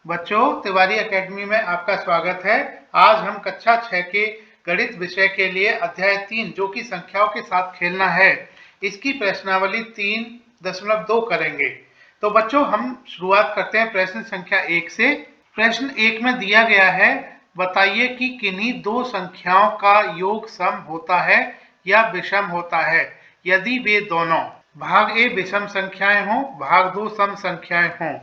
बच्चों, तिवारी एकेडमी में आपका स्वागत है। आज हम कक्षा 6 के गणित विषय के लिए अध्याय 3 जो कि संख्याओं के साथ खेलना है, इसकी प्रश्नावली 3.2 करेंगे। तो बच्चों, हम शुरुआत करते हैं प्रश्न संख्या 1 से। प्रश्न 1 में दिया गया है, बताइए कि किन्हीं दो संख्याओं का योग सम होता है या विषम होता है यदि वे दोनों भाग ए विषम संख्याएं हों, भाग 2 सम संख्याएं हों।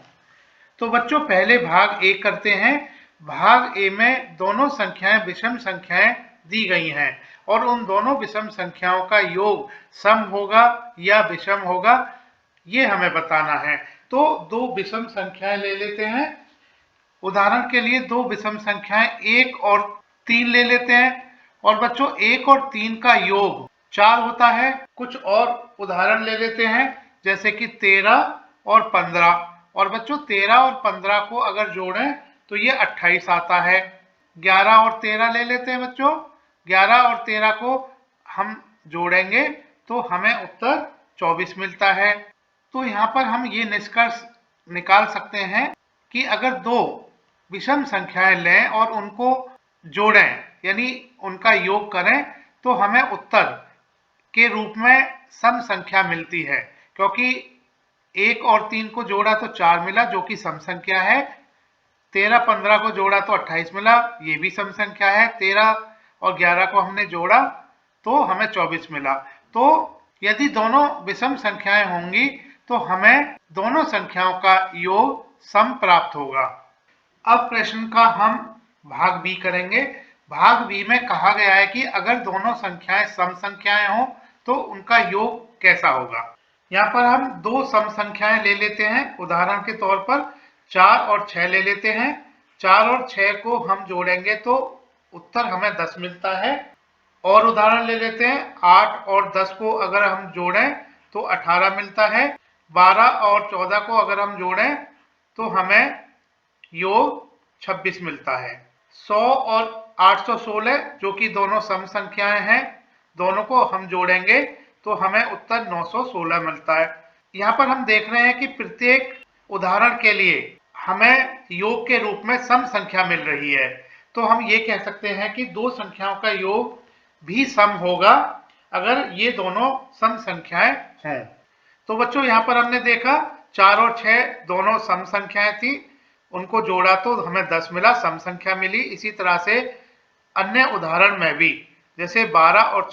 तो बच्चों, पहले भाग ए करते हैं। भाग ए में दोनों संख्याएं विषम संख्याएं दी गई हैं और उन दोनों विषम संख्याओं का योग सम होगा या विषम होगा, ये हमें बताना है। तो दो विषम संख्याएं ले लेते हैं। उदाहरण के लिए दो विषम संख्याएं 1 और 3 ले लेते हैं। और बच्चों, 1 और 3 का योग 4 होता है। कुछ और उदाहरण ले लेते हैं, जैसे कि 13 और 15। और बच्चों, 13 और 15 को अगर जोड़ें तो ये 28 आता है। 11 और 13 ले लेते हैं बच्चों। 11 और 13 को हम जोड़ेंगे तो हमें उत्तर 24 मिलता है। तो यहाँ पर हम ये निष्कर्ष निकाल सकते हैं कि अगर दो विषम संख्याएं लें और उनको जोड़ें, यानी उनका योग करें, तो हमें उत्तर के रूप में सम संख्या मिलती है। क्योंकि 1 और 3 को जोड़ा तो 4 मिला, जो कि सम संख्या है। 13-15 को जोड़ा तो 28 मिला, ये भी सम संख्या है। 13 और 11 को हमने जोड़ा तो हमें 24 मिला। तो यदि दोनों विषम संख्याएं होंगी तो हमें दोनों संख्याओं का योग सम प्राप्त होगा। अब प्रश्न का हम भाग बी करेंगे। भाग बी में कहा गया है कि अगर दोनों संख्याएं सम संख्याएं हों तो उनका योग कैसा होगा। यहाँ पर हम दो सम संख्याएं ले लेते हैं। उदाहरण के तौर पर 4 और 6 ले लेते हैं। 4 और 6 को हम जोड़ेंगे तो उत्तर हमें 10 मिलता है। और उदाहरण ले लेते हैं, 8 और 10 को अगर हम जोड़ें तो 18 मिलता है। 12 और 14 को अगर हम जोड़ें तो हमें योग 26 मिलता है। 100 और 816 जो कि दोनों सम संख्याएं हैं, दोनों को हम जोड़ेंगे तो हमें उत्तर 916 मिलता है। यहाँ पर हम देख रहे हैं कि प्रत्येक उदाहरण के लिए हमें योग के रूप में सम संख्या मिल रही है। तो हम ये कह सकते हैं कि दो संख्याओं का योग भी सम होगा अगर ये दोनों सम संख्याएं हों। तो बच्चों, यहाँ पर हमने देखा 4 और 6 दोनों सम संख्याएं थी, उनको जोड़ा तो हमें 10 मिला, सम संख्या मिली। इसी तरह से अन्य उदाहरण में भी, जैसे 12 और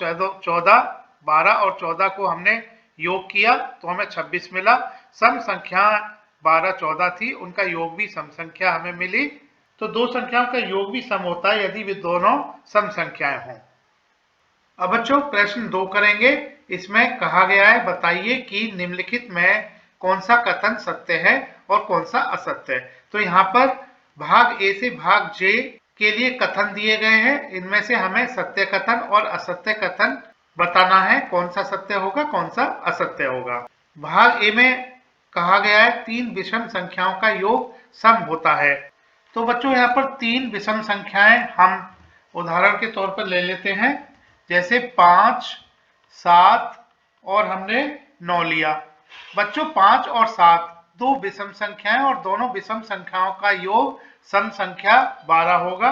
14 को हमने योग किया तो हमें 26 मिला। सम संख्या 12-14 थी, उनका योग भी सम संख्या हमें मिली। तो दो संख्याओं का योग भी सम होता है यदि वे दोनों सम संख्याएं हों। अब बच्चों, प्रश्न 2 करेंगे। इसमें कहा गया है, बताइए कि निम्नलिखित में कौन सा कथन सत्य है और कौन सा असत्य है। तो यहाँ पर भाग ए से भाग जे के लिए कथन दिए गए हैं। इनमें से हमें सत्य कथन और असत्य कथन बताना है, कौन सा सत्य होगा कौन सा असत्य होगा। भाग ए में कहा गया है, 3 विषम संख्याओं का योग सम होता है। तो बच्चों, यहाँ पर 3 विषम संख्याएं हम उदाहरण के तौर पर ले लेते हैं, जैसे 5, 7 और हमने 9 लिया। बच्चों, 5 और 7 दो विषम संख्याएं और दोनों विषम संख्याओं का योग सम संख्या 12 होगा।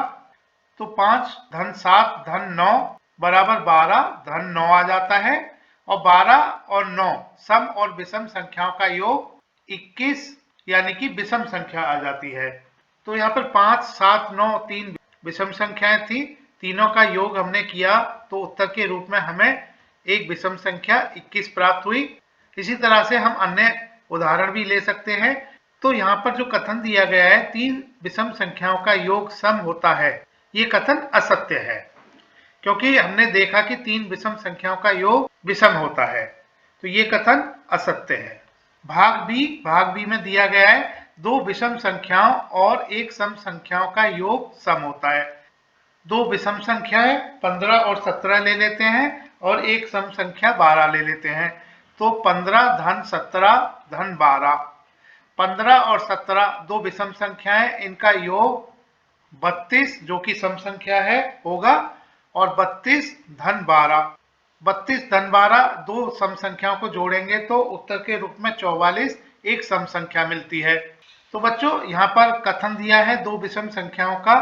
तो 5 धन 7 धन 9 बराबर 12 धन 9 आ जाता है। और 12 और 9 सम और विषम संख्याओं का योग 21 यानी कि विषम संख्या आ जाती है। तो यहाँ पर 5, 7, 9 3 विषम संख्याएं थी, तीनों का योग हमने किया तो उत्तर के रूप में हमें एक विषम संख्या 21 प्राप्त हुई। इसी तरह से हम अन्य उदाहरण भी ले सकते हैं। तो यहाँ पर जो कथन दिया गया है, 3 विषम संख्याओं का योग सम होता है, ये कथन असत्य है, क्योंकि हमने देखा कि 3 विषम संख्याओं का योग विषम होता है। तो ये कथन असत्य है। भाग बी में दिया गया है, 2 विषम संख्याओं और एक सम संख्याओं का योग सम होता है। दो विषम संख्याएं 15 और 17 ले लेते हैं और एक सम संख्या 12 ले लेते हैं। तो 15 धन 17 धन 12, 15 और 17 दो विषम संख्याएं, इनका योग 32 जो कि सम संख्या है होगा। और 32 धन 12, 32 धन 12 दो सम संख्याओं को जोड़ेंगे तो उत्तर के रूप में 44 एक सम संख्या मिलती है। तो बच्चों यहाँ पर कथन दिया है दो विषम संख्याओं का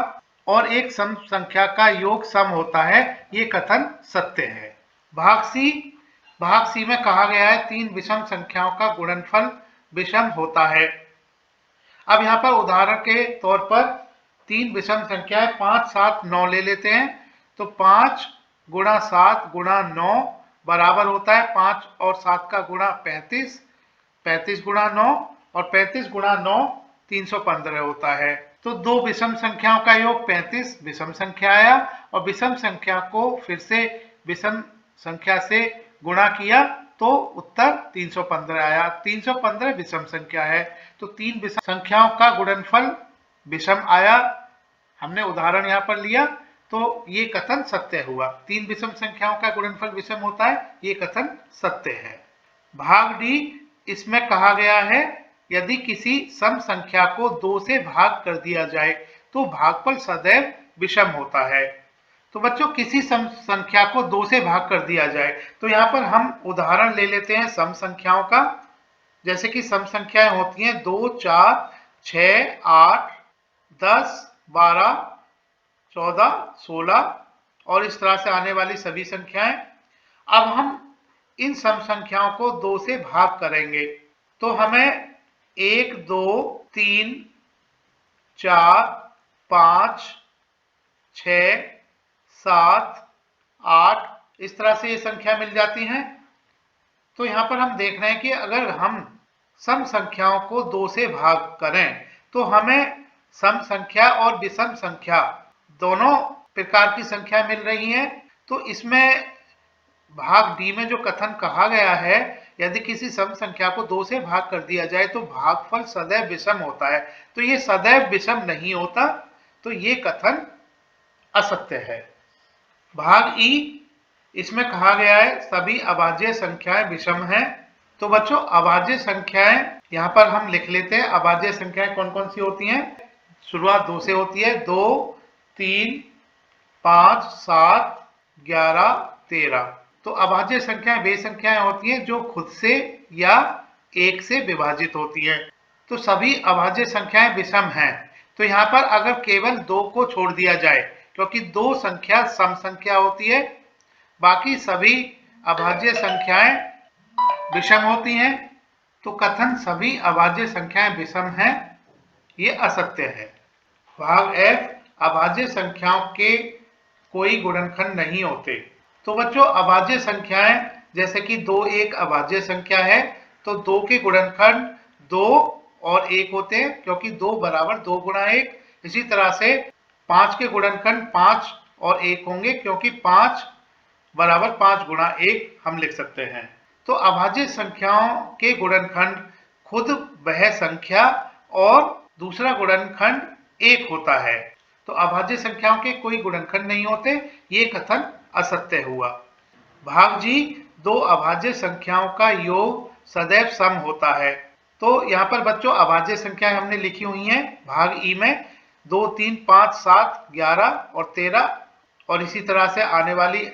और एक सम संख्या का योग सम होता है, ये कथन सत्य है। भाग सी में कहा गया है तीन विषम संख्याओं का गुणनफल विषम होता है। अब यहाँ पर उदाहरण के तौर पर तीन विषम संख्याएं 5, 7, 9 ले लेते हैं। तो 5 गुणा 7 गुणा 9 बराबर होता है 5 और 7 का गुणा 35, 35 गुणा 9 और 35 गुणा 9 315 होता है। तो दो विषम संख्याओं का योग 35 विषम संख्या आया और विषम संख्या को फिर से विषम संख्या से गुणा किया तो उत्तर 315 आया। 315 विषम संख्या है, तो तीन विषम संख्याओं का गुणनफल विषम आया। हमने उदाहरण यहाँ पर लिया तो ये कथन सत्य हुआ। तीन विषम संख्याओं का गुणनफल विषम होता है, ये कथन सत्य है। भाग डी, इसमें कहा गया है यदि किसी सम संख्या को 2 से भाग कर दिया जाए तो भागफल सदैव विषम होता है। तो बच्चों किसी सम संख्या को 2 से भाग कर दिया जाए, तो यहाँ पर हम उदाहरण ले लेते हैं सम संख्याओं का। जैसे कि सम संख्याएं होती हैं 2, 4, 6, 8, 10, 12, 14, 16 और इस तरह से आने वाली सभी संख्याएं। अब हम इन सम संख्याओं को 2 से भाग करेंगे तो हमें 1, 2, 3, 4, 5, 6, 7, 8 इस तरह से ये संख्या मिल जाती हैं। तो यहाँ पर हम देख रहे हैं कि अगर हम सम संख्याओं को 2 से भाग करें तो हमें सम संख्या और विषम संख्या दोनों प्रकार की संख्या मिल रही हैं। तो इसमें भाग डी में जो कथन कहा गया है यदि किसी सम संख्या को 2 से भाग कर दिया जाए तो भागफल सदैव विषम होता है, तो ये सदैव विषम नहीं होता, तो ये कथन असत्य है। भाग ई, इसमें कहा गया है सभी अभाज्य संख्याएं विषम हैं। तो बच्चों अभाज्य संख्याएं यहाँ पर हम लिख लेते हैं। अभाज्य संख्याएं कौन कौन सी होती हैं? शुरुआत 2 से होती है, 2, 3, 5, 7, 11, 13। तो अभाज्य संख्याएं वे संख्याएं होती हैं जो खुद से या 1 से विभाजित होती है। तो सभी अभाज्य संख्याएं विषम हैं। तो यहाँ पर अगर केवल 2 को छोड़ दिया जाए, क्योंकि 2 संख्या सम संख्या होती है, बाकी सभी अभाज्य संख्याएं विषम होती हैं, तो कथन सभी अभाज्य संख्याएं विषम हैं ये असत्य है। भाग एफ, अभाज्य संख्याओं के कोई गुणनखंड नहीं होते। तो बच्चों अभाज्य संख्याएं जैसे कि 2 एक अभाज्य संख्या है, तो 2 के गुणनखंड 2 और 1 होते हैं, क्योंकि 2 बराबर 2 गुणा 1। इसी तरह से 5 के गुणनखंड 5 और 1 होंगे, क्योंकि 5 बराबर 5 गुणा 1 हम लिख सकते हैं। तो अभाज्य संख्याओं के गुणनखंड खुद वह संख्या और दूसरा गुणनखंड 1 होता है। तो अभाज्य संख्याओं के कोई गुणनखंड नहीं होते, ये कथन असत्य हुआ। भाग जी, 2 अभाज्य संख्याओं का योग सदैव सम होता है। तो यहाँ पर बच्चों अभाज्य संख्याएं हमने लिखी हुई हैं भाग ई में 2, 3, 5, 7, 11 और 13 और इसी तरह से आने वाली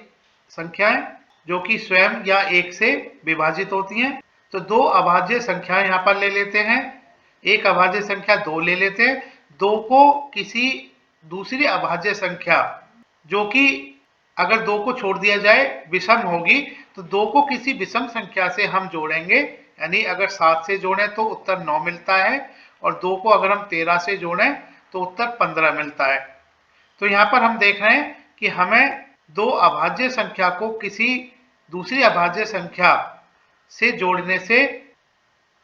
संख्याएं जो कि स्वयं या 1 से विभाजित होती हैं। तो 2 अभाज्य संख्याएं यहाँ पर ले लेते हैं, एक अभाज्य संख्या 2 ले लेते हैं। 2 को किसी दूसरी अभाज्य संख्या जो कि अगर 2 को छोड़ दिया जाए विषम होगी, तो 2 को किसी विषम संख्या से हम जोड़ेंगे, यानी अगर 7 से जोड़ें तो उत्तर 9 मिलता है और 2 को अगर हम 13 से जोड़ें तो उत्तर 15 मिलता है। तो यहाँ पर हम देख रहे हैं कि हमें 2 अभाज्य संख्या को किसी दूसरी अभाज्य संख्या से जोड़ने से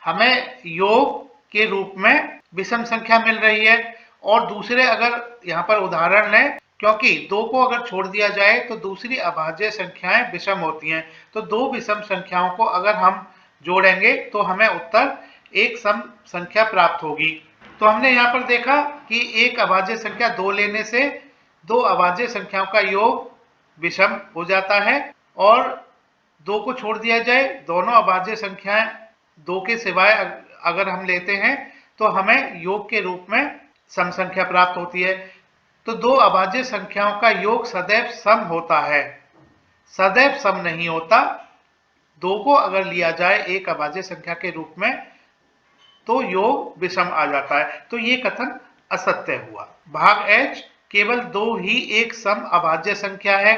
हमें योग के रूप में विषम संख्या मिल रही है। और दूसरे अगर यहाँ पर उदाहरण लें, क्योंकि 2 को अगर छोड़ दिया जाए तो दूसरी अभाज्य संख्याएं विषम होती हैं, तो 2 विषम संख्याओं को अगर हम जोड़ेंगे तो हमें उत्तर एक सम संख्या प्राप्त होगी। तो हमने यहाँ पर देखा कि एक अभाज्य संख्या 2 लेने से 2 अभाज्य संख्याओं का योग विषम हो जाता है और 2 को छोड़ दिया जाए, दोनों अभाज्य संख्याएं 2 के सिवाय अगर हम लेते हैं तो हमें योग के रूप में सम संख्या प्राप्त होती है। तो 2 अभाज्य संख्याओं का योग सदैव सम होता है, सदैव सम नहीं होता। 2 को अगर लिया जाए एक अभाज्य संख्या के रूप में तो योग विषम आ जाता है, तो ये कथन असत्य हुआ। भाग एच, केवल 2 ही एक सम अभाज्य संख्या है।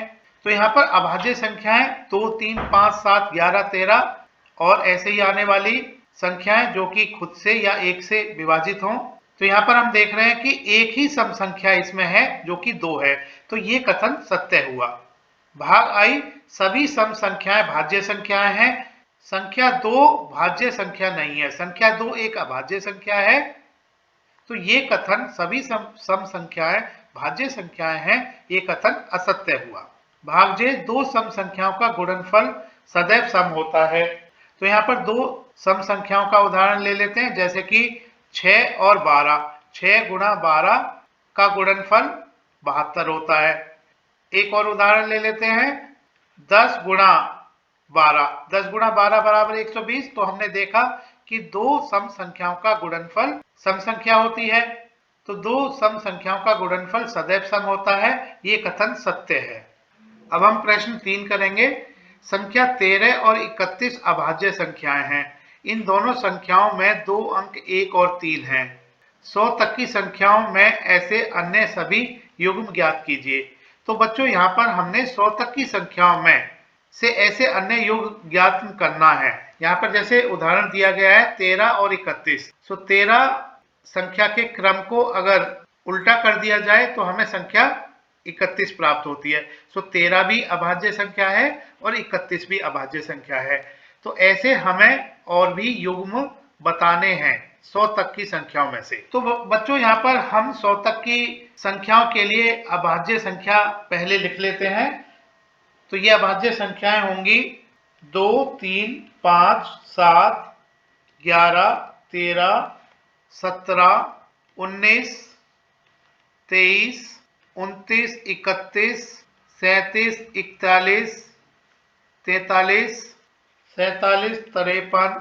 तो यहाँ पर अभाज्य संख्याएं 2, 3, 5, 7, 11, 13 और ऐसे ही आने वाली संख्याएं जो कि खुद से या एक से विभाजित हों। तो यहाँ पर हम देख रहे हैं कि एक ही सम संख्या इसमें है जो कि 2 है, तो ये कथन सत्य हुआ। भाग आई, सभी सम संख्याएं भाज्य संख्याएं हैं। संख्या 2 भाज्य संख्या नहीं है, संख्या 2 एक अभाज्य संख्या है, तो ये कथन सभी सम संख्याएं भाज्य संख्याएं हैं, ये कथन असत्य हुआ। भाग जे, 2 सम संख्याओं का गुणनफल सदैव सम होता है। तो यहाँ पर 2 सम संख्याओं का उदाहरण ले लेते हैं, जैसे कि 6 और 12। 6 गुणा 12 का गुणनफल 72 होता है। एक और उदाहरण ले लेते हैं, 10 गुणा 12। 10 गुणा 12 बराबर 120। तो हमने देखा कि 2 सम संख्याओं का गुणनफल सम संख्या होती है, तो 2 सम संख्याओं का गुणनफल सदैव सम होता है, ये कथन सत्य है। अब हम प्रश्न 3 करेंगे। संख्या 13 और 31 अभाज्य संख्याएं हैं। इन दोनों संख्याओं में 2 अंक 1 और 3 हैं। 100 तक की संख्याओं में ऐसे अन्य सभी युग्म ज्ञात कीजिए। तो बच्चों यहाँ पर हमने 100 तक की संख्याओं में से ऐसे अन्य युग्म ज्ञात करना है। यहाँ पर जैसे उदाहरण दिया गया है 13 और 31। तो 13 संख्या के क्रम को अगर उल्टा कर दिया जाए तो हमें संख्या 31 प्राप्त होती है। सो 13 भी अभाज्य संख्या है और 31 भी अभाज्य संख्या है। तो ऐसे हमें और भी युग्म बताने हैं 100 तक की संख्याओं में से। तो बच्चों यहाँ पर हम 100 तक की संख्याओं के लिए अभाज्य संख्या पहले लिख लेते हैं। तो ये अभाज्य संख्याएं होंगी 2, 3, 5, 7, 11, 13, 17, 19, 23, 29, 31, 37, 41, 43, 47, 53,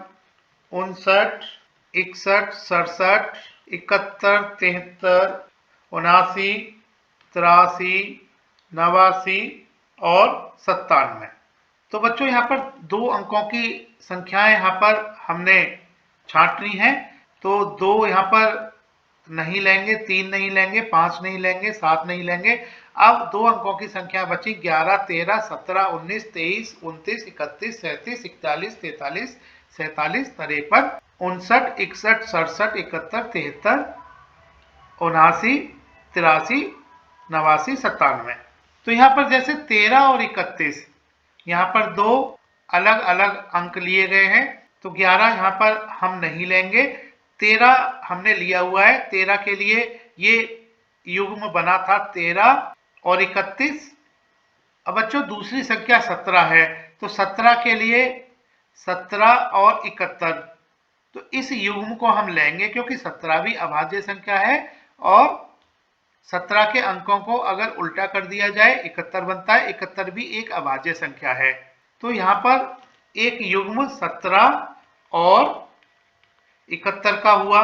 59, 61, 67, 71, 73, 79, 83, 89 और 97। तो बच्चों यहाँ पर 2 अंकों की संख्याएं यहाँ पर हमने छांटनी है। तो 2 यहाँ पर नहीं लेंगे, 3 नहीं लेंगे, 5 नहीं लेंगे, 7 नहीं लेंगे। अब 2 अंकों की संख्या बची 11, 13, 17, 19, 23, 29, 31, 37, 41, 43, 47, 53, 59, 61, 67, 71, 73, 79, 83, 89, 97। तो यहाँ पर जैसे 13 और 31 यहाँ पर 2 अलग अलग अंक लिए गए हैं, तो 11 यहाँ पर हम नहीं लेंगे। 13 हमने लिया हुआ है, 13 के लिए ये युग्म बना था 13 और 31। अब बच्चों दूसरी संख्या 17 है, तो 17 के लिए 17 और 71, तो इस युग्म को हम लेंगे क्योंकि 17 भी अभाज्य संख्या है और 17 के अंकों को अगर उल्टा कर दिया जाए 71 बनता है। 71 भी एक अभाज्य संख्या है, तो यहाँ पर एक युग्म 17 और 71 का हुआ।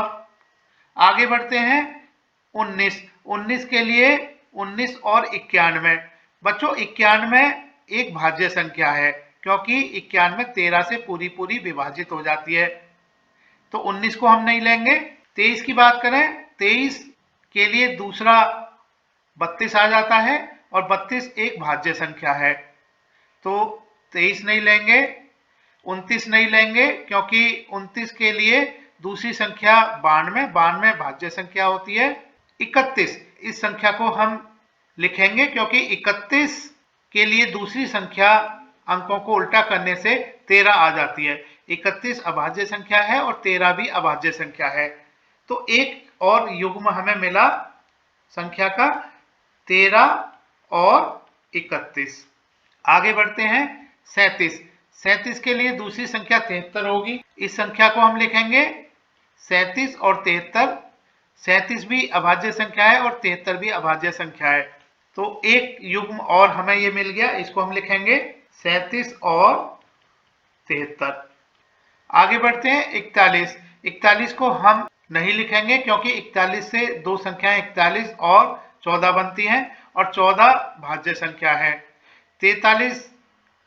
आगे बढ़ते हैं 19। 19 के लिए 19 और 91। बच्चों 91 एक भाज्य संख्या है क्योंकि 91 13 से पूरी पूरी विभाजित हो जाती है, तो 19 को हम नहीं लेंगे। 23 की बात करें, 23 के लिए दूसरा 32 आ जाता है और 32 एक भाज्य संख्या है, तो 23 नहीं लेंगे। 29 नहीं लेंगे क्योंकि 29 के लिए दूसरी संख्या 92, 92 भाज्य संख्या होती है। 31 इस संख्या को हम लिखेंगे क्योंकि 31 के लिए दूसरी संख्या अंकों को उल्टा करने से 13 आ जाती है। 31 अभाज्य संख्या है और 13 भी अभाज्य संख्या है, तो एक और युग्म हमें मिला संख्या का 13 और 31। आगे बढ़ते हैं 37। 37 के लिए दूसरी संख्या 73 होगी, इस संख्या को हम लिखेंगे 37 और 73। 37 भी अभाज्य संख्या है और 73 भी अभाज्य संख्या है, तो एक युग्म और हमें ये मिल गया, इसको हम लिखेंगे 37 और 73। आगे बढ़ते हैं 41। 41 को हम नहीं लिखेंगे क्योंकि 41 से दो संख्याएं 41 और 14 बनती हैं और 14 भाज्य संख्या है। 43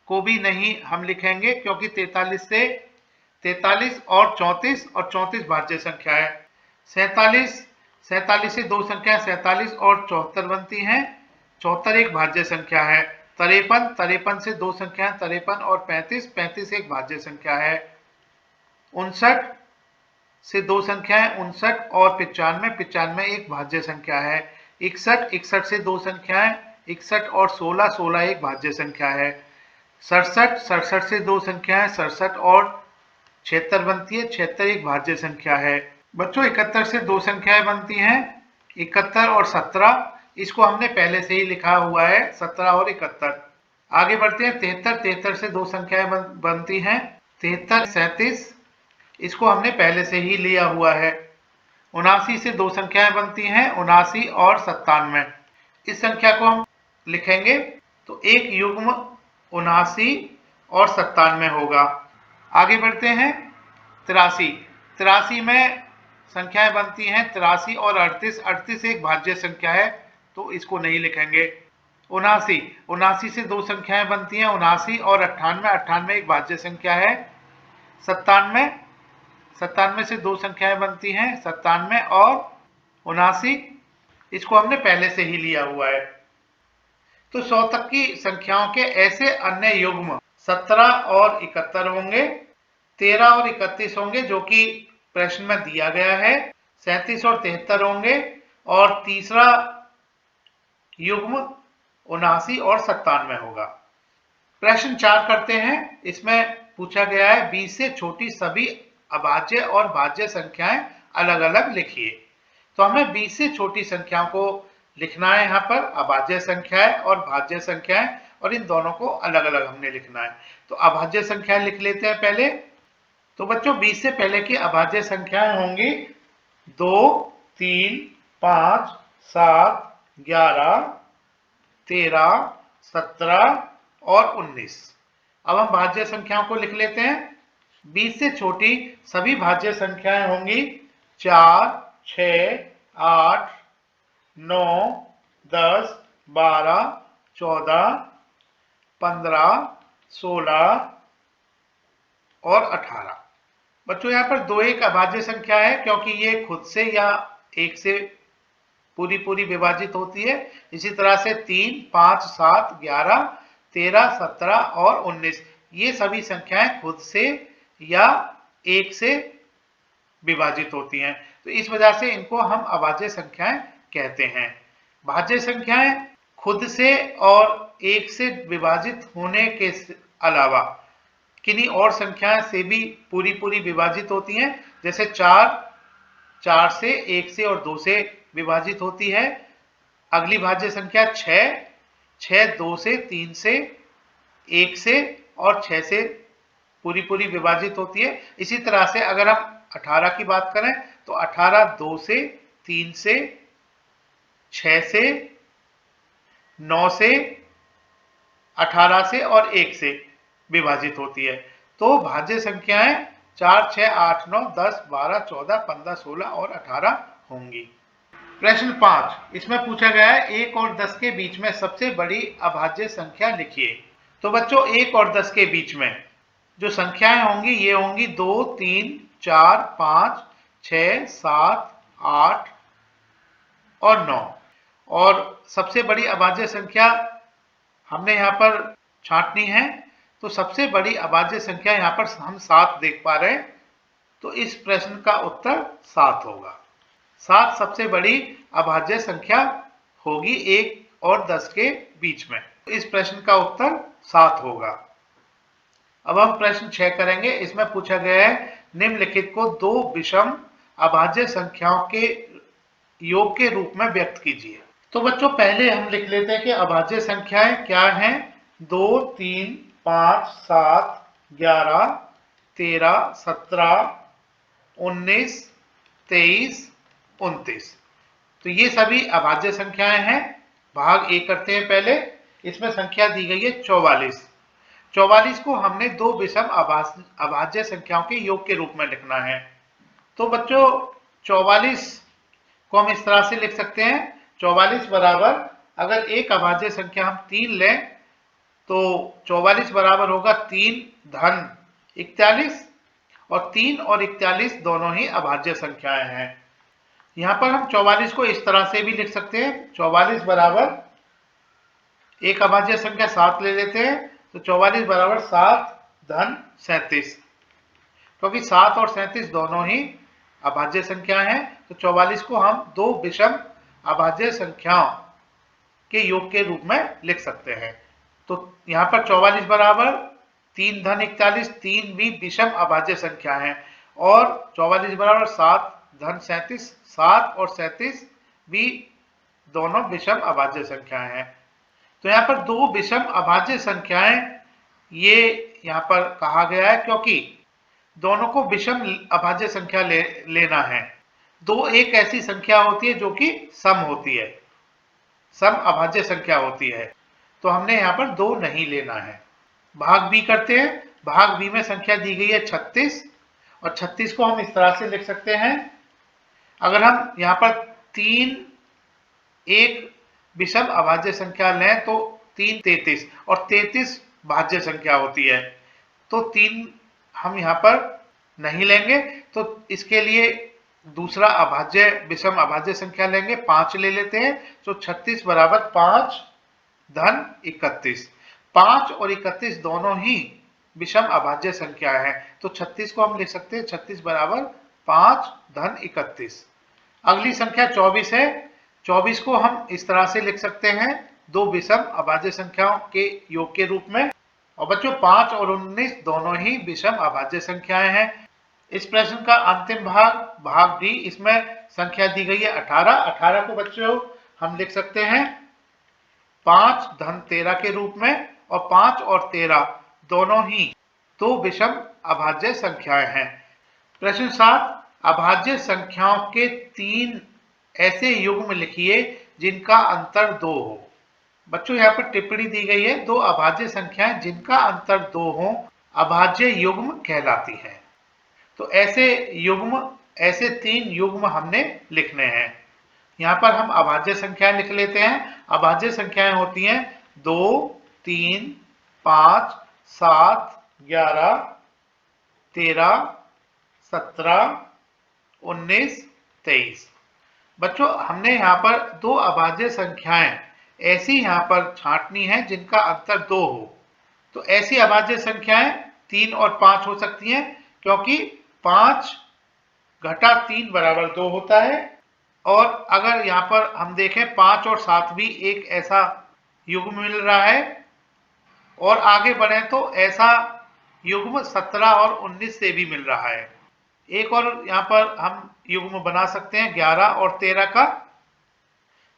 को भी नहीं हम लिखेंगे क्योंकि 43 से 43 और 34 भाज्य संख्या है। 47 से दो संख्याएं 47 और 74 बनती हैं, 74 एक भाज्य संख्या है। 53 से दो संख्याएं 53 और 35 एक भाज्य संख्या है। 59 से दो संख्याएं 59 और 95 एक भाज्य संख्या है। 61 से दो संख्याएं 61 और 16 एक भाज्य संख्या है। 67 से दो संख्याएं 67 और 76 बनती है, 76 एक भाज्य संख्या है। बच्चों 71 से दो संख्याएं बनती हैं, 71 और 17, इसको हमने पहले से ही लिखा हुआ है 17 और 71। आगे बढ़ते हैं 73 से दो संख्याएं बनती हैं, 73 37, इसको हमने पहले से ही लिया हुआ है। 79 से दो संख्याएं बनती हैं, 79 और 97, इस संख्या को हम लिखेंगे तो एक युग्म 79 और 97 होगा। आगे बढ़ते हैं 83 में संख्याएं बनती हैं 83 और 38 एक भाज्य संख्या है तो इसको नहीं लिखेंगे। 79 से दो संख्याएं बनती हैं 79 और 98 एक भाज्य संख्या है। 97 से दो संख्याएं बनती हैं 97 और 79, इसको हमने पहले से ही लिया हुआ है। तो 100 तक की संख्याओं के ऐसे अन्य युग्म 17 और 71 होंगे, 13 और 31 होंगे जो कि प्रश्न में दिया गया है, 37 और 73 होंगे और तीसरा युग्म 79 और 97 होगा। प्रश्न 4 करते हैं। इसमें पूछा गया है 20 से छोटी सभी अभाज्य और भाज्य संख्याएं अलग अलग लिखिए। तो हमें 20 से छोटी संख्याओं को लिखना है, यहाँ पर अभाज्य संख्याएं और भाज्य संख्याएं, और इन दोनों को अलग अलग हमने लिखना है। तो अभाज्य संख्याएं लिख लेते हैं पहले। तो बच्चों 20 से पहले की अभाज्य संख्याएं होंगी 2, 3, 5, 7, 11, 13, 17 और 19। अब हम भाज्य संख्याओं को लिख लेते हैं। 20 से छोटी सभी भाज्य संख्याएं होंगी 4, 6, 8, 9, 10, 12, 14, 15, 16 और 18। बच्चों यहाँ पर 2 एक अभाज्य संख्या है क्योंकि ये खुद से या एक से पूरी विभाजित होती है। इसी तरह से 3, 5, 7, 11, 13, 17 और 19 ये सभी संख्याएं खुद से या एक से विभाजित होती हैं, तो इस वजह से इनको हम अभाज्य संख्याएं कहते हैं। भाज्य संख्याएं खुद से और एक से विभाजित होने के अलावा किन्हीं और संख्याएं से भी पूरी विभाजित होती हैं, जैसे 4 से, 1 से और 2 से विभाजित होती है। अगली भाज्य संख्या 6 2 से, 3 से, 1 से और 6 से पूरी विभाजित होती है। इसी तरह से अगर हम 18 की बात करें तो 18 2 से, 3 से, 6 से, 9 से, 18 से और 1 से विभाजित होती है। तो भाज्य संख्याएं 4, 6, 8, 9, 10, 12, 14, 15, 16 और 18 होंगी। प्रश्न 5, इसमें पूछा गया है 1 और 10 के बीच में सबसे बड़ी अभाज्य संख्या लिखिए। तो बच्चों 1 और 10 के बीच में जो संख्याएं होंगी ये होंगी 2, 3, 4, 5, 6, 7, 8 और 9। और सबसे बड़ी अभाज्य संख्या हमने यहाँ पर छांटनी है, तो सबसे बड़ी अभाज्य संख्या यहाँ पर हम 7 देख पा रहे हैं, तो इस प्रश्न का उत्तर 7 होगा। 7 सबसे बड़ी अभाज्य संख्या होगी 1 और 10 के बीच में, इस प्रश्न का उत्तर 7 होगा। अब हम प्रश्न 6 करेंगे। इसमें पूछा गया है निम्नलिखित को 2 विषम अभाज्य संख्याओं के योग के रूप में व्यक्त कीजिए। तो बच्चों पहले हम लिख लेते हैं कि अभाज्य संख्याएं क्या हैं। 2, 3, 5, 7, 11, 13, 17, 19, 23, 29, तो ये सभी अभाज्य संख्याएं हैं। भाग 1 करते हैं पहले। इसमें संख्या दी गई है 44। 44 को हमने 2 विषम अभाज्य संख्याओं के योग के रूप में लिखना है। तो बच्चों 44 को हम इस तरह से लिख सकते हैं। 44 बराबर, अगर एक अभाज्य संख्या हम 3 लें तो 44 बराबर होगा 3 धन 41, और 3 और 41 दोनों ही अभाज्य संख्याएं हैं। यहाँ पर हम 44 को इस तरह से भी लिख सकते हैं। 44 बराबर एक अभाज्य संख्या 7 ले लेते हैं, तो 44 बराबर 7 धन 37, क्योंकि 7 और 37 दोनों ही अभाज्य संख्या हैं, तो 44 को हम दो विषम अभाज्य संख्याओं के योग के रूप में लिख सकते हैं। तो यहाँ पर 44 बराबर 3 धन 41, 3 भी विषम अभाज्य संख्या है, और 44 बराबर 7 धन 37, 7 और 37 भी दोनों विषम अभाज्य संख्याएं हैं। तो यहाँ पर दो विषम अभाज्य संख्याएं ये यहाँ पर कहा गया है, क्योंकि दोनों को विषम अभाज्य संख्या लेना है। दो एक ऐसी संख्या होती है जो कि सम होती है, सम अभाज्य संख्या होती है, तो हमने यहाँ पर दो नहीं लेना है। भाग बी करते हैं। भाग बी में संख्या दी गई है 36, और 36 को हम इस तरह से लिख सकते हैं। अगर हम यहाँ पर 3 एक विषम अभाज्य संख्या लें तो 3 33, और 33 भाज्य संख्या होती है, तो 3 हम यहाँ पर नहीं लेंगे, तो इसके लिए दूसरा अभाज्य विषम अभाज्य संख्या लेंगे, 5 ले लेते हैं। तो 36 बराबर 5 धन 31, 5 और 31 दोनों ही विषम अभाज्य संख्या है, तो 36 को हम लिख सकते हैं 36 बराबर 5 धन 31। अगली संख्या 24 है। 24 को हम इस तरह से लिख सकते हैं, दो विषम अभाज्य संख्याओं के योग के रूप में। और बच्चों 5 और 19 दोनों ही विषम अभाज्य संख्याएं हैं। इस प्रश्न का अंतिम भाग, भाग डी, इसमें संख्या दी गई है 18। 18 को बच्चों हम लिख सकते हैं 5 धन 13 के रूप में, और 5 और 13 दोनों ही दो विषम अभाज्य संख्याएं हैं। प्रश्न 7, अभाज्य संख्याओं के 3 ऐसे युग्म लिखिए जिनका अंतर 2 हो। बच्चों यहाँ पर टिप्पणी दी गई है, दो अभाज्य संख्याएं जिनका अंतर 2 हो अभाज्य युग्म कहलाती हैं। तो ऐसे युग्म, ऐसे 3 युग्म हमने लिखने हैं। यहाँ पर हम अभाज्य संख्याएं लिख लेते हैं। अभाज्य संख्याएं होती हैं 2, 3, 5, 7, 11, 13, 17, 19, 23। बच्चों हमने यहाँ पर दो अभाज्य संख्याएं ऐसी यहाँ पर छांटनी है जिनका अंतर 2 हो। तो ऐसी अभाज्य संख्याएं 3 और 5 हो सकती हैं, क्योंकि 5 घटा 3 बराबर 2 होता है। और अगर यहाँ पर हम देखें 5 और 7 भी एक ऐसा युग्म मिल रहा है, और आगे बढ़े तो ऐसा युग्म 17 और 19 से भी मिल रहा है। एक और यहाँ पर हम युग्म बना सकते हैं 11 और 13 का।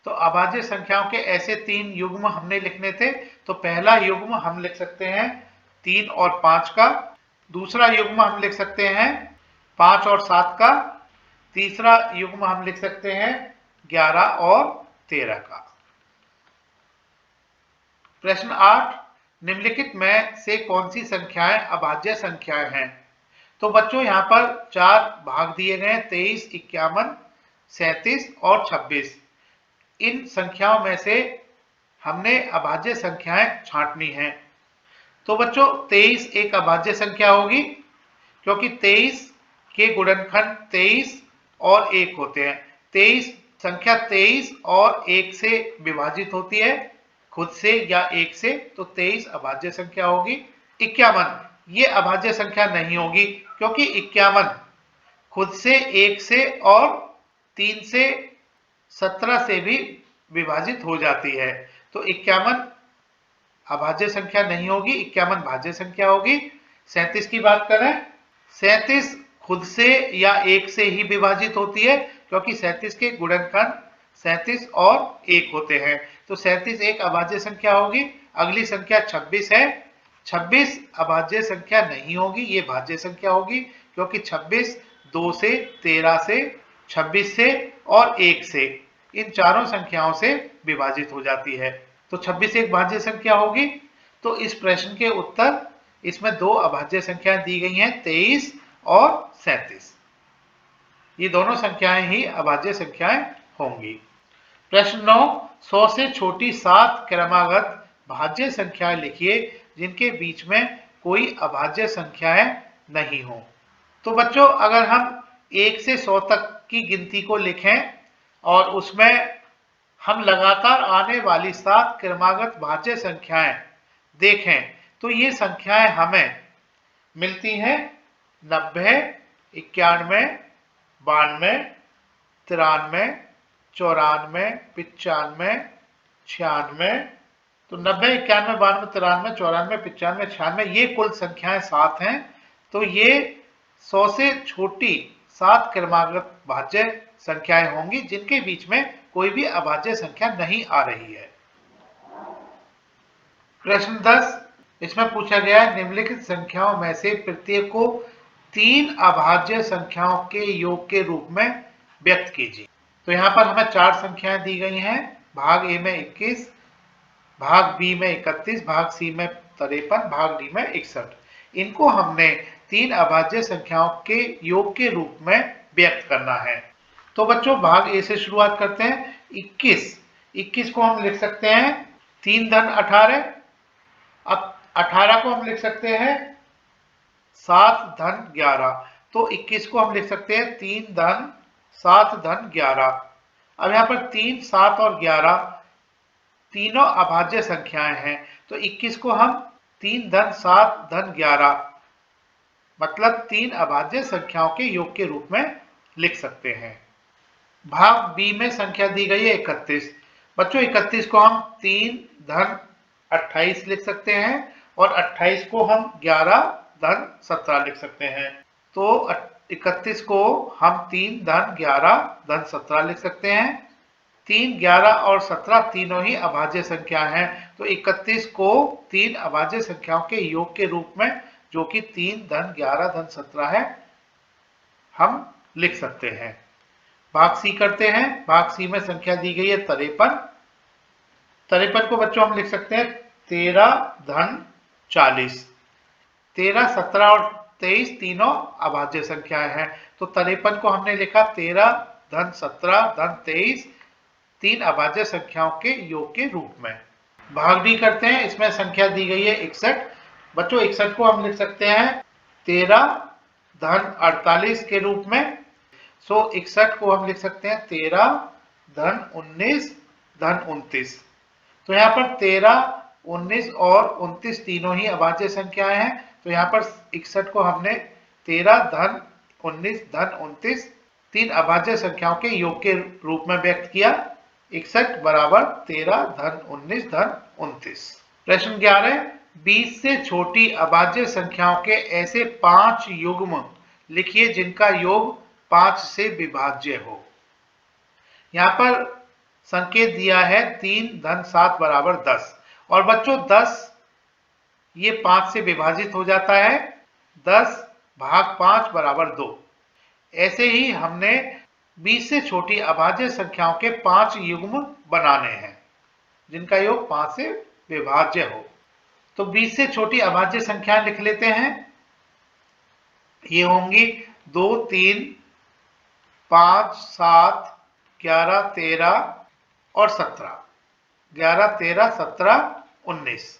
तो अभाज्य संख्याओं के ऐसे 3 युग्म हमने लिखने थे। तो पहला युग्म हम लिख सकते हैं 3 और 5 का, दूसरा युग्म हम लिख सकते हैं 5 और 7 का, तीसरा युग्म हम लिख सकते हैं 11 और 13 का। प्रश्न 8, निम्नलिखित में से कौन सी संख्याएं अभाज्य संख्याएं हैं। तो बच्चों यहाँ पर 4 भाग दिए गए हैं, 23, 51, 37 और 26। इन संख्याओं में से हमने अभाज्य संख्याएं छांटनी है। तो बच्चों 23 एक अभाज्य संख्या होगी, क्योंकि 23 के गुणनखंड 23 और 1 होते हैं। 23 संख्या 23 और 1 से विभाजित होती है, खुद से या 1 से, तो 23 अभाज्य संख्या होगी। 51 ये अभाज्य संख्या नहीं होगी, क्योंकि 51 खुद से, 1 से और 3 से, 17 से भी विभाजित हो जाती है। तो 51 अभाज्य संख्या नहीं होगी, 51 भाज्य संख्या होगी। 37 की बात करें, 37 खुद से या 1 से ही विभाजित होती है, क्योंकि 37 के गुणनखंड 37 और 1 होते हैं। तो 37 एक अभाज्य संख्या होगी। अगली संख्या 26 है। 26 अभाज्य संख्या नहीं होगी, ये भाज्य संख्या होगी, क्योंकि 26 2 से, 13 से, 26 से और 1 से, इन चारों संख्याओं से विभाजित हो जाती है। तो 26 एक भाज्य संख्या होगी। तो इस प्रश्न के उत्तर, इसमें दो अभाज्य संख्याएं दी गई हैं, 23 और 37। ये दोनों संख्याएं ही अभाज्य संख्याएं होंगी। प्रश्न 9, 100 से छोटी 7 क्रमागत भाज्य संख्याएं लिखिए जिनके बीच में कोई अभाज्य संख्याएं नहीं हो। तो बच्चों अगर हम 1 से 100 तक की गिनती को लिखें और उसमें हम लगातार आने वाली 7 क्रमागत भाज्य संख्याएं देखें तो ये संख्याएं हमें मिलती हैं 90, 91, 92, 93, 94, 95, 96। तो 90, 91, 92, 93, 94, 95, 96 ये कुल संख्याएं 7 हैं। तो ये 100 से छोटी 7 क्रमागत भाज्य संख्याएं होंगी जिनके बीच में कोई भी अभाज्य संख्या नहीं आ रही है। प्रश्न 10 इसमें पूछा गया है निम्नलिखित संख्याओं में से प्रत्येक को 3 अभाज्य संख्याओं के योग के रूप में व्यक्त कीजिए। तो यहाँ पर हमें 4 संख्याएं दी गई हैं, भाग ए में 21, भाग बी में 31, भाग सी में 53, भाग डी में 61। इनको हमने 3 अभाज्य संख्याओं के योग के रूप में व्यक्त करना है। तो बच्चों भाग ए से शुरुआत करते हैं। 21 को हम लिख सकते हैं 3 धन 18। अब 18 को हम लिख सकते हैं 7 धन 11। तो 21 को हम लिख सकते हैं 3 धन 7 धन 11। अब यहाँ पर 3, 7 और 11 तीनों अभाज्य संख्याएं हैं। तो 21 को हम 3 धन 7 धन 11 मतलब 3 अभाज्य संख्याओं के योग के रूप में लिख सकते हैं। भाग बी में संख्या दी गई है 31। बच्चों 31 को हम 3 धन 28 लिख सकते हैं और 28 को हम 11 धन 17 लिख सकते हैं। तो 31 को हम 3 धन 11 धन 17 लिख सकते हैं। 3, 11 और 17 तीनों ही अभाज्य संख्या हैं। तो 31 को 3 अभाज्य संख्याओं के योग के रूप में जो कि 3 धन 11 धन 17 है हम लिख सकते हैं। भाग सी करते हैं। भाग सी में संख्या दी गई है 53। 53 को बच्चों हम लिख सकते हैं 13 धन 40। 13, 17 और 23 तीनों अभाज्य संख्याएं हैं। तो 53 को हमने लिखा 13 धन 17 धन 23 3 अभाज्य संख्याओं के योग के रूप में। भाग डी करते हैं। इसमें संख्या दी गई है 61। बच्चों 61 को हम लिख सकते हैं 13 धन 48 के रूप में। 61 को हम लिख सकते हैं 13 धन 19 धन 29। तो यहाँ पर 13, 19 और 29 तीनों ही अभाज्य संख्याएं हैं। तो यहाँ पर 61 को हमने 13 धन 19 धन 29 3 अभाज्य संख्याओं के योग के रूप में व्यक्त किया। 61 बराबर 13 धन 19 धन 29। प्रश्न 11 20 से छोटी अभाज्य संख्याओं के ऐसे 5 युग्म लिखिए जिनका योग 5 से विभाज्य हो। यहाँ पर संकेत दिया है 3 धन 7 बराबर 10 और बच्चों 10 ये 5 से विभाजित हो जाता है। 10 भाग 5 बराबर 2। ऐसे ही हमने 20 से छोटी अभाज्य संख्याओं के 5 युग्म बनाने हैं जिनका योग 5 से विभाज्य हो। तो 20 से छोटी अभाज्य संख्याएं लिख लेते हैं। ये होंगी 2, 3, 5, 7, 11, 13 और 17। 11, 13, 17, 19।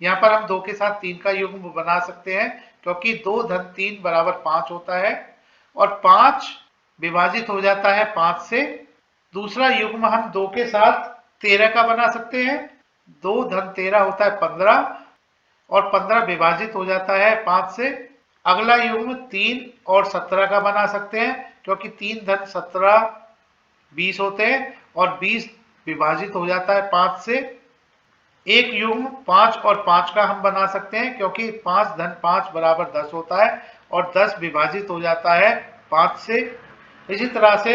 यहाँ पर हम 2 के साथ 3 का युग्म बना सकते हैं क्योंकि 2 धन 3 बराबर 5 होता है और 5 विभाजित हो जाता है 5 से। दूसरा युग्म हम 2 के साथ 13 का बना सकते हैं। 2 धन 13 होता है 15 और 15 विभाजित हो जाता है 5 से। अगला युग्म 3 और 17 का बना सकते हैं क्योंकि 3 धन 17 20 होते हैं और 20 विभाजित हो जाता है 5 से। एक युग्म 5 और 5 का हम बना सकते हैं क्योंकि 5 धन 5 बराबर 10 होता है और 10 विभाजित हो जाता है 5 से। इसी तरह से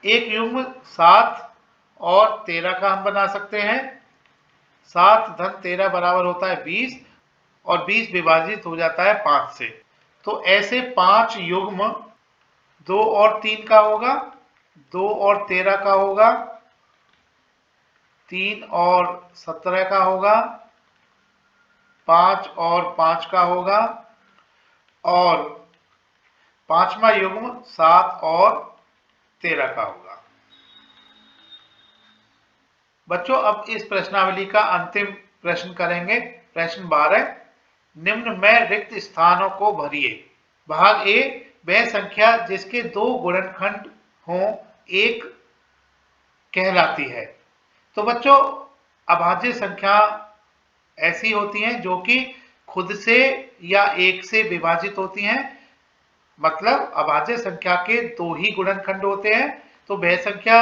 एक युग्म 7 और 13 का हम बना सकते हैं। 7 धन 13 बराबर होता है 20 और 20 विभाजित हो जाता है 5 से। तो ऐसे 5 युग्म 2 और 3 का होगा, 2 और 13 का होगा, 3 और 17 का होगा, 5 और 5 का होगा और 5वां युग्म 7 और 13 का होगा। बच्चों अब इस प्रश्नावली का अंतिम प्रश्न करेंगे। प्रश्न 12 निम्न में रिक्त स्थानों को भरिए। भाग ए, वह संख्या जिसके दो गुणनखंड हों एक कहलाती है। तो बच्चों, अभाज्य संख्या ऐसी होती हैं जो कि खुद से या एक से विभाजित होती हैं, मतलब अभाज्य संख्या के दो ही गुणनखंड होते हैं। तो वह संख्या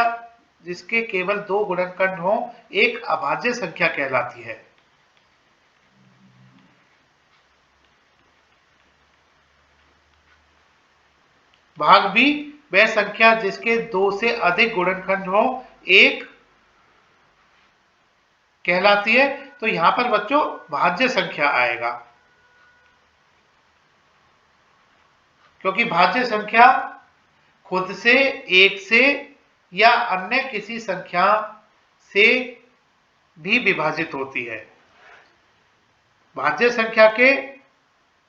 जिसके केवल दो गुणनखंड हों एक अभाज्य संख्या कहलाती है। भाग बी, वह संख्या जिसके दो से अधिक गुणनखंड हो एक कहलाती है। तो यहां पर बच्चों भाज्य संख्या आएगा, क्योंकि भाज्य संख्या खुद से, एक से या अन्य किसी संख्या से भी विभाजित होती है। भाज्य संख्या के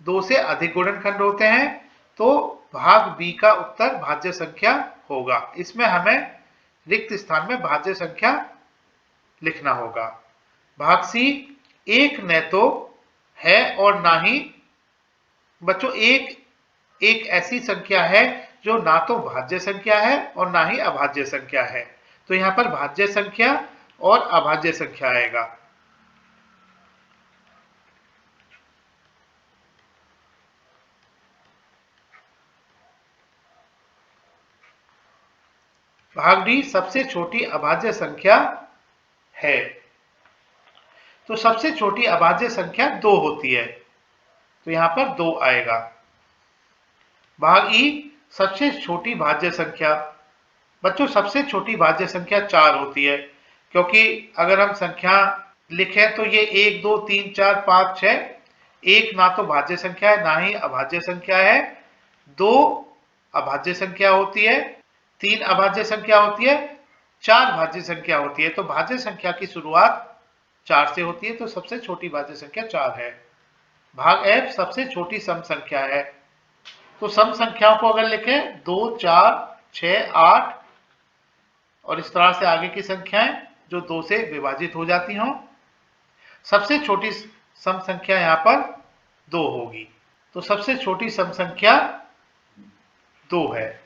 दो से अधिक गुणनखंड होते हैं, तो भाग बी का उत्तर भाज्य संख्या होगा। इसमें हमें रिक्त स्थान में भाज्य संख्या लिखना होगा। भाग सी, एक न तो है और ना ही। बच्चों, एक ऐसी संख्या है जो ना तो भाज्य संख्या है और ना ही अभाज्य संख्या है। तो यहां पर भाज्य संख्या और अभाज्य संख्या आएगा। भाग डी, सबसे छोटी अभाज्य संख्या है। तो सबसे छोटी अभाज्य संख्या 2 होती है, तो यहां पर 2 आएगा। भाग ई, सबसे छोटी भाज्य संख्या। बच्चों, सबसे छोटी भाज्य संख्या 4 होती है, क्योंकि अगर हम संख्या लिखें तो ये 1 2 3 4 5 6, एक ना तो भाज्य संख्या है ना ही अभाज्य संख्या है। 2 अभाज्य संख्या होती है, 3 अभाज्य संख्या होती है, 4 भाज्य संख्या होती है। तो भाज्य संख्या की शुरुआत 4 से होती है, तो सबसे छोटी भाज्य संख्या 4 है। भाग एफ, सबसे छोटी सम संख्या है। तो सम संख्याओं को अगर लिखें 2 4 6 8 और इस तरह से आगे की संख्याएं जो 2 से विभाजित हो जाती हों, सबसे छोटी सम संख्या यहां पर 2 होगी। तो सबसे छोटी सम संख्या 2 है।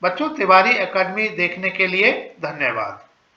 बच्चों, तिवारी एकेडमी देखने के लिए धन्यवाद।